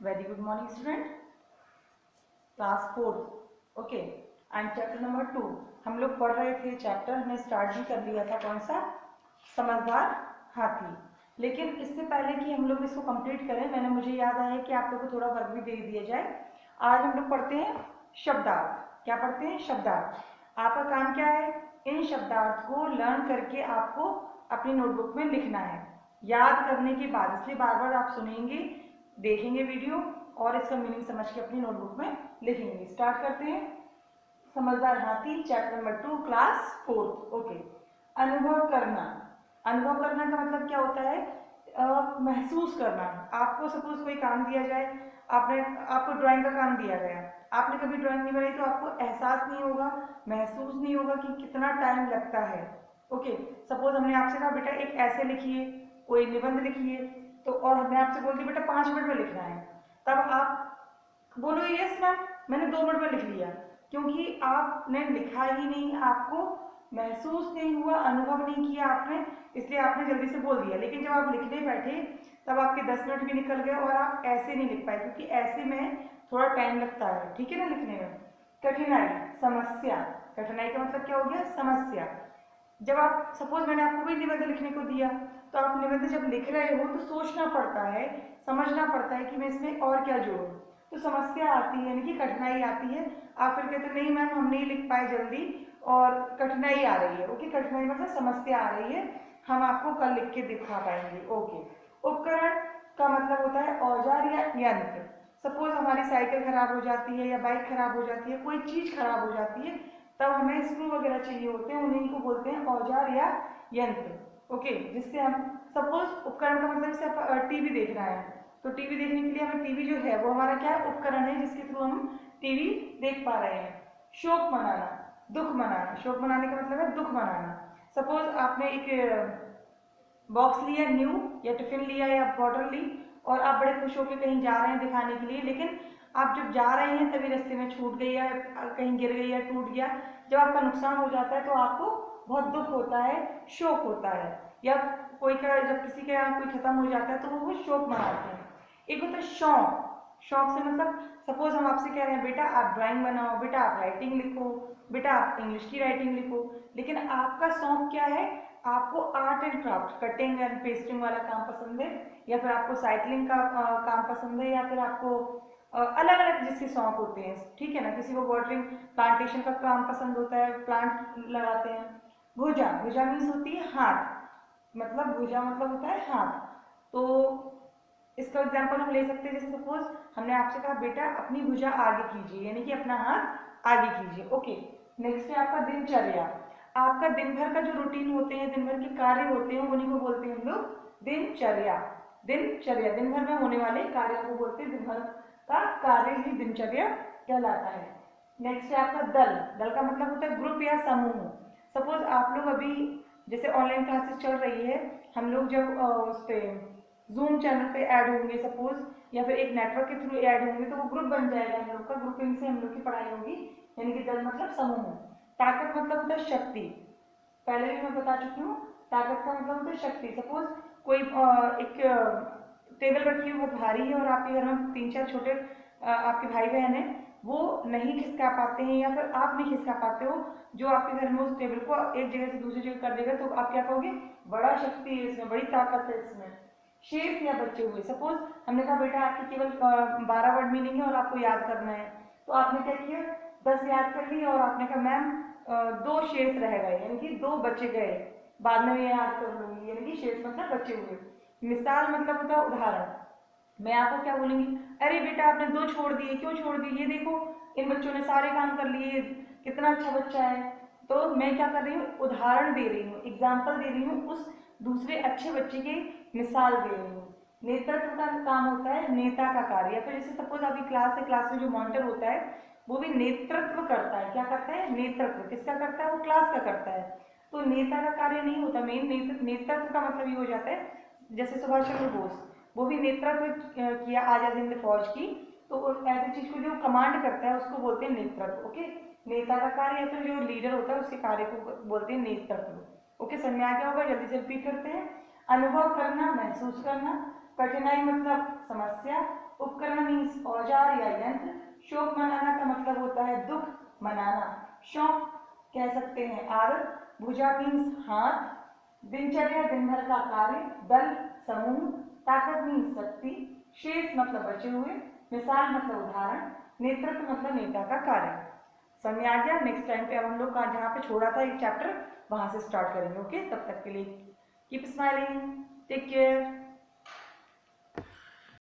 Very good morning, student. Class 4 okay and chapter number 2 हम लोग पढ़ रहे थे। चैप्टर हमने स्टार्ट भी कर लिया था, कौन सा? समझदार हाथी। लेकिन इससे पहले कि हम लोग इसको कंप्लीट करें, मुझे याद आया कि आप लोग को थोड़ा वर्क भी दे दिया जाए। आज हम लोग पढ़ते हैं शब्दार्थ। क्या पढ़ते हैं? शब्दार्थ। आपका काम क्या है? इन शब्दार्थ को लर्न करके आपको अपनी नोटबुक में लिखना है याद करने के बाद। इसलिए बार बार आप सुनेंगे, देखेंगे वीडियो और इसका मीनिंग समझ के अपनी नोटबुक में लिखेंगे। स्टार्ट करते हैं। समझदार हाथी, चैप्टर नंबर 2, क्लास 4। ओके। अनुभव करना। अनुभव करना का मतलब क्या होता है? महसूस करना। आपको सपोज कोई काम दिया जाए, आपको ड्राइंग का काम दिया गया, आपने कभी ड्राइंग नहीं बनाई तो आपको एहसास नहीं होगा, महसूस नहीं होगा कि कितना टाइम लगता है। ओके। सपोज हमने आपसे कहा बेटा एक ऐसे लिखिए, कोई निबंध लिखिए, तो और हमने आपसे बोल दिया बेटा 5 मिनट में लिखना है, तब आप बोलोगे यस मैम मैंने 2 मिनट में लिख लिया, क्योंकि आपने लिखा ही नहीं, आपको महसूस नहीं हुआ, अनुभव नहीं किया आपने, इसलिए आपने जल्दी से बोल दिया। लेकिन जब आप लिखने बैठे तब आपके 10 मिनट भी निकल गए और आप ऐसे नहीं लिख पाए, क्योंकि ऐसे में थोड़ा टाइम लगता है, ठीक है ना, लिखने में। कठिनाई, समस्या। कठिनाई का मतलब क्या हो गया? समस्या। जब आप सपोज मैंने आपको कोई निबंध लिखने को दिया, तो आप निबंध जब लिख रहे हो तो सोचना पड़ता है, समझना पड़ता है कि मैं इसमें और क्या जोड़ूं, तो समस्या आती है, यानी कि कठिनाई आती है। आप फिर कहते नहीं मैम हम नहीं लिख पाए जल्दी और कठिनाई आ रही है। ओके, कठिनाई मतलब समस्या आ रही है, हम आपको कल लिख के दिखा पाएंगे। ओके। उपकरण का मतलब होता है औजार या यंत्र। सपोज हमारी साइकिल खराब हो जाती है या बाइक खराब हो जाती है, कोई चीज खराब हो जाती है, तब हमें स्क्रू वगैरह चाहिए होते हैं, उन्हीं को बोलते हैं औजार या यंत्र। ओके। जिससे हम सपोज उपकरण का मतलब जैसे आप टीवी देख रहा है, तो टीवी देखने के लिए हमें टीवी जो है वो हमारा क्या उपकरण है, जिसके थ्रू हम टीवी देख पा रहे हैं। शोक मनाना, दुख मनाना। शोक मनाने का मतलब है दुख मनाना। सपोज आपने एक बॉक्स लिया न्यू, या टिफिन लिया या बॉटल ली, और आप बड़े खुश होकर कहीं जा रहे हैं दिखाने के लिए, लेकिन आप जब जा रहे हैं तभी रास्ते में छूट गई या कहीं गिर गई या टूट गया, जब आपका नुकसान हो जाता है तो आपको बहुत दुख होता है, शोक होता है। या कोई का जब किसी के यहाँ कोई खत्म हो जाता है तो वो शोक मनाते हैं। एक होता है शौक। शौक से मतलब सपोज हम आपसे कह रहे हैं बेटा आप ड्राइंग बनाओ, बेटा आप राइटिंग लिखो, बेटा आप इंग्लिश की राइटिंग लिखो, लेकिन आपका शौक क्या है? आपको art and craft, cutting and pasting वाला काम पसंद है, या फिर आपको साइकिलिंग का काम पसंद है, या फिर आपको अलग अलग जिसके शौक होते हैं, ठीक है ना। किसी को वाटरिंग प्लांटेशन का काम पसंद होता है, प्लांट लगाते हैं। भुजा, भुजा मीन्स होती है हाथ, मतलब भुजा मतलब होता है हाथ। तो इसका एग्जाम्पल हम ले सकते हैं, जैसे सपोज हमने आपसे कहा बेटा अपनी भुजा आगे कीजिए, यानी कि अपना हाथ आगे कीजिए। ओके। नेक्स्ट है आपका दिनचर्या। आपका दिन भर का जो रूटीन होते हैं, दिन भर के कार्य होते हैं, उन्हीं को बोलते हैं हम लोग दिनचर्या। दिनचर्या दिन भर में होने वाले कार्यों को बोलते हैं, दिन भर का कार्य ही दिनचर्या कहलाता है। नेक्स्ट है आपका दल। दल का मतलब होता है ग्रुप या समूह। सपोज आप लोग अभी जैसे ऑनलाइन क्लासेस चल रही है, हम लोग जब उस पर जूम चैनल पे ऐड होंगे सपोज, या फिर एक नेटवर्क के थ्रू ऐड होंगे, तो वो ग्रुप बन जाएगा हम लोग का, ग्रुपिंग से हम लोग की पढ़ाई होगी, यानी कि दल मतलब समूह। ताकत मतलब होता है शक्ति, पहले भी मैं बता चुकी हूँ। ताकत का मतलब होता है शक्ति। सपोज कोई एक टेबल रखी है बहुत भारी है, और आपके घर में 3-4 छोटे आपके भाई बहन है, वो नहीं खिसका पाते हैं, या फिर आप नहीं खिसका पाते हो, जो आपके घर में उस टेबल को एक जगह से दूसरी जगह कर देगा, तो आप क्या कहोगे? बड़ा शक्ति है इसमें, बड़ी ताकत है इसमें। शेष या बचे हुए। सपोज हमने कहा बेटा आपकी केवल 12 वर्ड मीनिंग है और आपको याद करना है, तो आपने क्या किया? 10 याद कर लिए, और आपने कहा मैम 2 शेष रह गए, यानी कि 2 बचे गए, बाद में मैं याद कर लूंगी, यानी कि शेष मतलब बचे हुए। मिसाल मतलब होता है उदाहरण। मैं आपको क्या बोलूंगी? अरे बेटा आपने 2 छोड़ दिए, क्यों छोड़ दिए? ये देखो इन बच्चों ने सारे काम कर लिए, कितना अच्छा बच्चा है। तो मैं क्या कर रही हूँ? उदाहरण दे रही हूँ, एग्जाम्पल दे रही हूँ, उस दूसरे अच्छे बच्चे की मिसाल दे रही हूँ। नेतृत्व का काम होता है नेता का कार्य, या फिर जैसे सपोज अभी क्लास है, क्लास में जो मॉनिटर होता है वो भी नेतृत्व करता है। क्या करता है? नेतृत्व। किसका करता है? वो क्लास का करता है। तो नेता का कार्य नहीं होता, मेन नेतृत्व का मतलब ये हो जाता है, जैसे सुभाष चंद्र बोस, वो भी नेतृत्व किया आजाद हिंद फौज की, तो ऐसी चीज को जो कमांड करता है उसको बोलते हैं नेतृत्व। ओके। नेता का कार्य या फिर जो लीडर होता है उसके कार्य को बोलते हैं नेतृत्व। ओके, समझ में आ गया होगा। जल्दी से रिपीट करते हैं। अनुभव करना, महसूस करना। कठिनाई मतलब समस्या, उपकरण मीन्स औजार या यंत्र, शोक मनाना का मतलब होता है दुख मनाना, शौक कह सकते हैं आदत, भुजा मीन्स हाथ, दिनचर्या दिन भर का कार्य, दल समूह, ताकत मीन्स शक्ति, शेष मतलब बचे हुए, मिसाल मतलब उदाहरण, नेतृत्व मतलब नेता का कार्य। समझ आ गया? नेक्स्ट टाइम पे अब हम लोग जहाँ पे छोड़ा था एक चैप्टर वहां से स्टार्ट करेंगे। ओके, तब तक के लिए कीप स्माइलिंग, टेक केयर।